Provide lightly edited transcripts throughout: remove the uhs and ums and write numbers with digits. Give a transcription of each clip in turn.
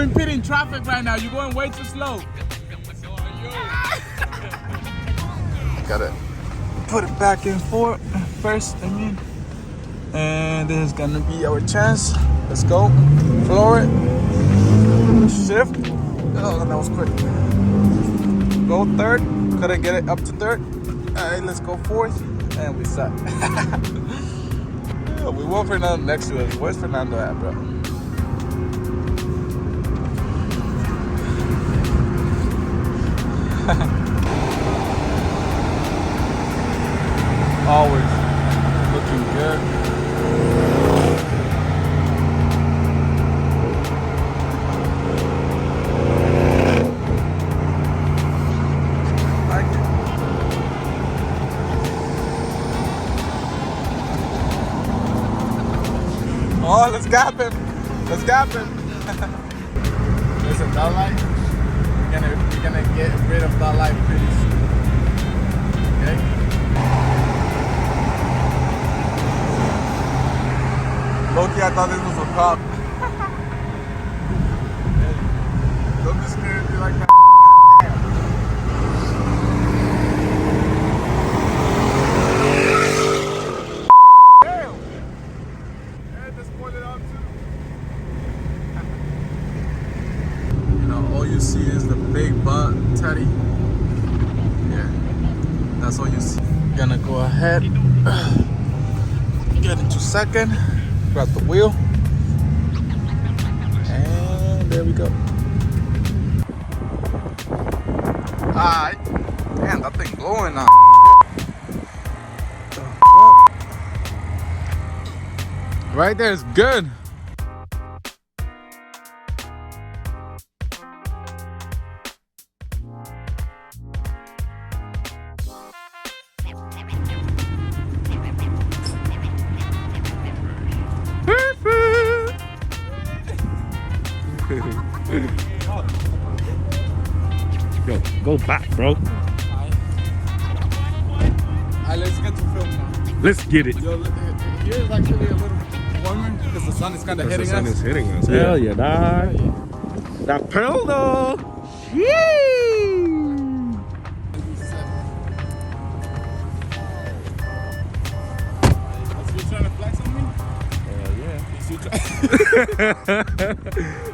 impeding traffic right now. You're going way too slow. Gotta put it back in first, and this is gonna be our chance. Let's go. Floor it. Shift. Oh, that was quick. Go third. Couldn't get it up to third. Alright, let's go fourth. And we set. Yeah, we want Fernando next to us. Where's Fernando at, bro? Always looking good. Like it. Oh, let's gap him. Let's gap him. Listen, that light. We're gonna get rid of that light pretty soon. Okay? Loki, I thought this was a cop. Hey, don't be scared me like that. Damn. Hey, just point it out too. You know, all you see is the big butt teddy. Yeah, that's all you see. Gonna go ahead, get into second. Grab the wheel, and there we go. Alright, damn, that thing glowing now. Right there is good. Yo, go back, bro. Alright, let's get to film now. Let's get it. Yo, here is actually a little warmer because the sun is kind of hitting us. The sun is hitting us. Hell yeah, dog. That pearl though. Yee!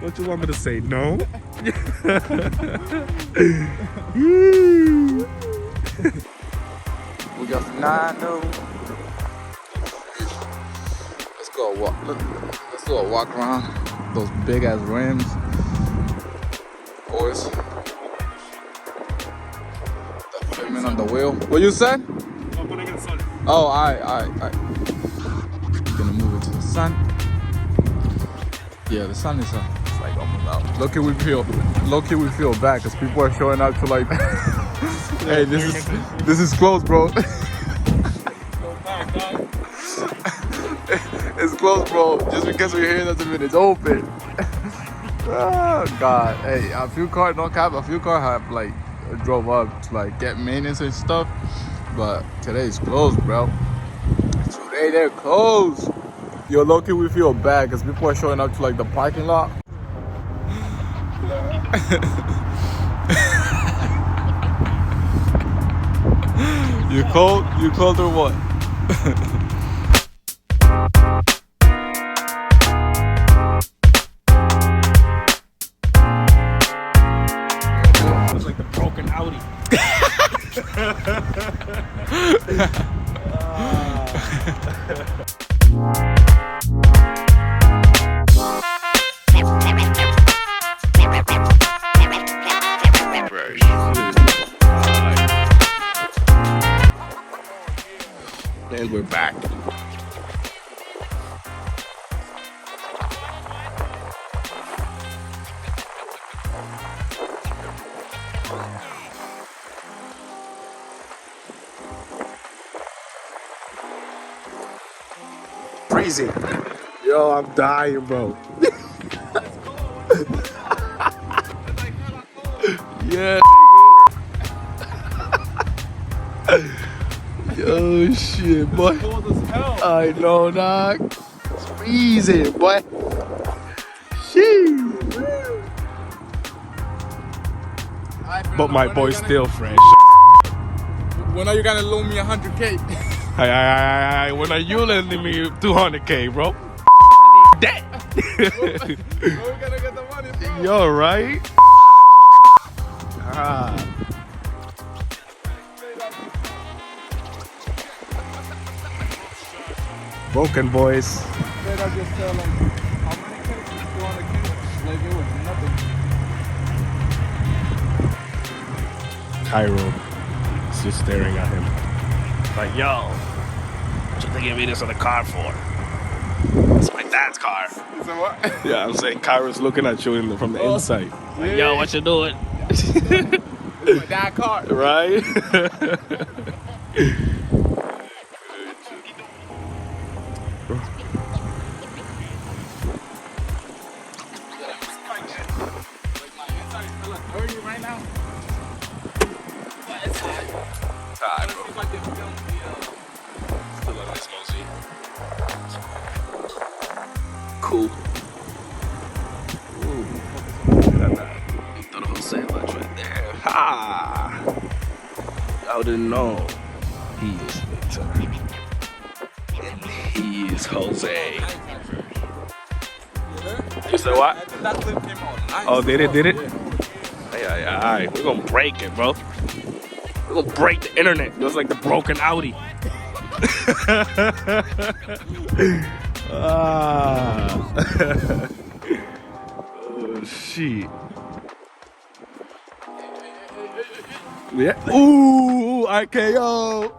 What you want me to say? No? We got Fernando. Let's go walk. Let's do a walk around those big ass rims, boys. The fitment on the wheel. What you said? Oh, alright. Gonna move it to the sun. Yeah, the sun is it's like almost out. Low-key we feel bad because people are showing up to like, hey, this is closed, bro. It's closed, bro. Just because we're here doesn't mean it's open. Oh God, hey, a few cars have like drove up to like get maintenance and stuff, but today's closed, bro. Today they're closed. Yo, low-key we feel bad because people are showing up to like the parking lot. You cold? You cold or what? It's like the broken Audi. And we're back. Freezing. Yo, I'm dying, bro. Yeah. Yo, shit, boy. Cold as hell. I know, dog. It's freezing, boy. Sheesh. but my boy's still fresh. When are you gonna loan me 100K? Hey, when are you lending me 200K, bro? That. Where we gonna get the money from? Yo, right? Broken boys. Then I just tell them, how many K? 200K? Like it was nothing. Cairo is just staring at him. Like, yo, what you think you me this on the car for? It's my dad's car. You said what? Yeah, I'm saying Cairo's looking at you from the inside. Like, Yeah. yo, what you doing? It's my dad's car. Right? Right now. Tired, bro. Still on this mosey. Cool. Ooh. Look at that. Thought of Jose much right there. Ha! I didn't know. He is Victor. And he is Jose. You said what? That clip came out nice. Oh, did it? Yeah. Ay. We're gonna break it, bro. We're gonna break the internet. Just like the broken Audi. Oh, shit. Yeah. Ooh, RKO.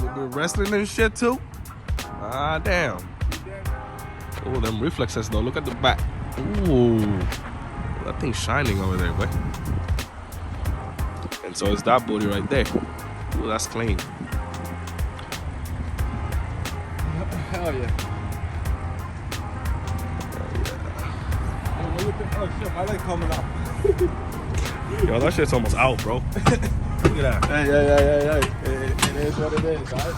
We've been wrestling and shit too. Ah, damn. Oh, them reflexes though. Look at the back. Ooh, that thing's shining over there, boy. And so is that booty right there. Ooh, that's clean. Hell yeah. Oh shit, my leg coming out. Yo, that shit's almost out, bro. Look at that. Hey. It is what it is, alright?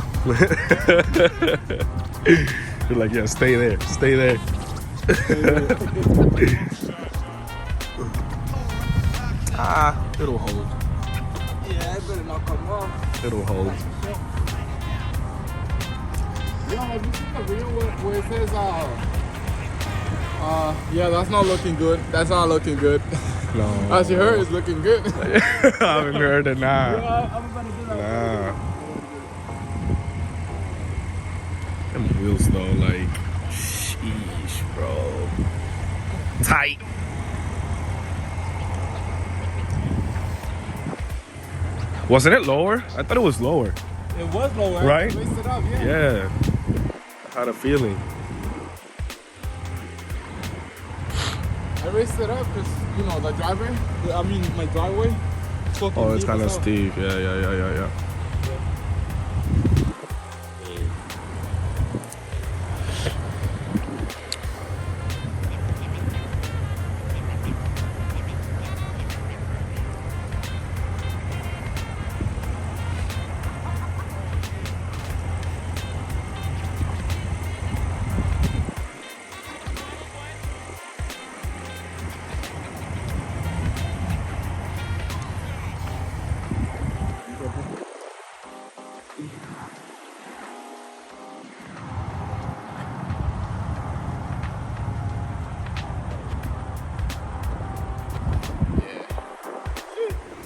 You're like, yeah, stay there. It'll hold. Yeah, it better not come off. It'll hold. Yo, have you seen the video where it says, yeah, that's not looking good. No. As you heard, it's looking good. I haven't heard it now. I'm gonna do that. Nah. Them wheels though, like, sheesh, bro. Tight. Wasn't it lower? I thought it was lower. It was lower. Right? I raised it up, yeah. Yeah. I had a feeling. I raised it up because, the driveway, my driveway. Oh, it's kind of steep. Yeah.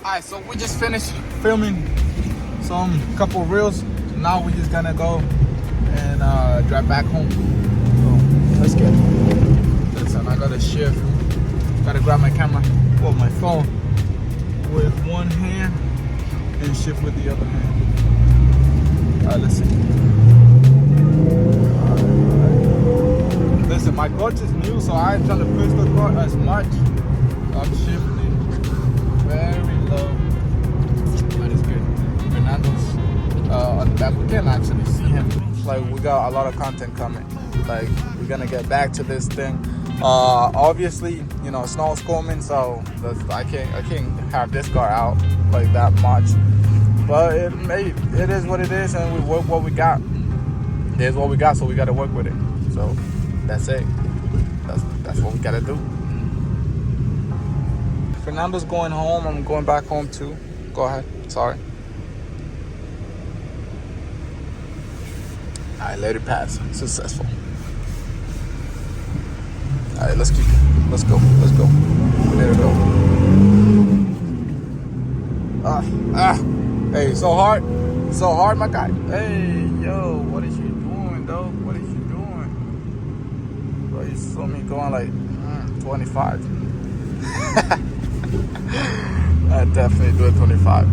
Alright, so we just finished filming couple reels. Now we're just gonna go and drive back home. So let's get it. Listen, I gotta shift. Gotta grab my camera, well, my phone with one hand and shift with the other hand. Alright, let's see. Listen, my clutch is new, so I ain't trying to push the car as much. I'm shifting very low, but it's good. Fernando's on the back. We can actually see him. Like, we got a lot of content coming. Like, we're gonna get back to this thing. Obviously, snow's coming, so I can't have this car out like that much. But it is what it is, and we work what we got. It is what we got, so we gotta work with it. So that's it. That's what we gotta do. Fernando's going home. I'm going back home too. Go ahead. Sorry. Alright, let it pass. Successful. Alright, let's keep it. Let's go. Let's go. Let it go. Hey, so hard. So hard, my guy. Hey, yo, what is you doing, dog? What is you doing? Bro, you saw me going like 25. I definitely do it 25.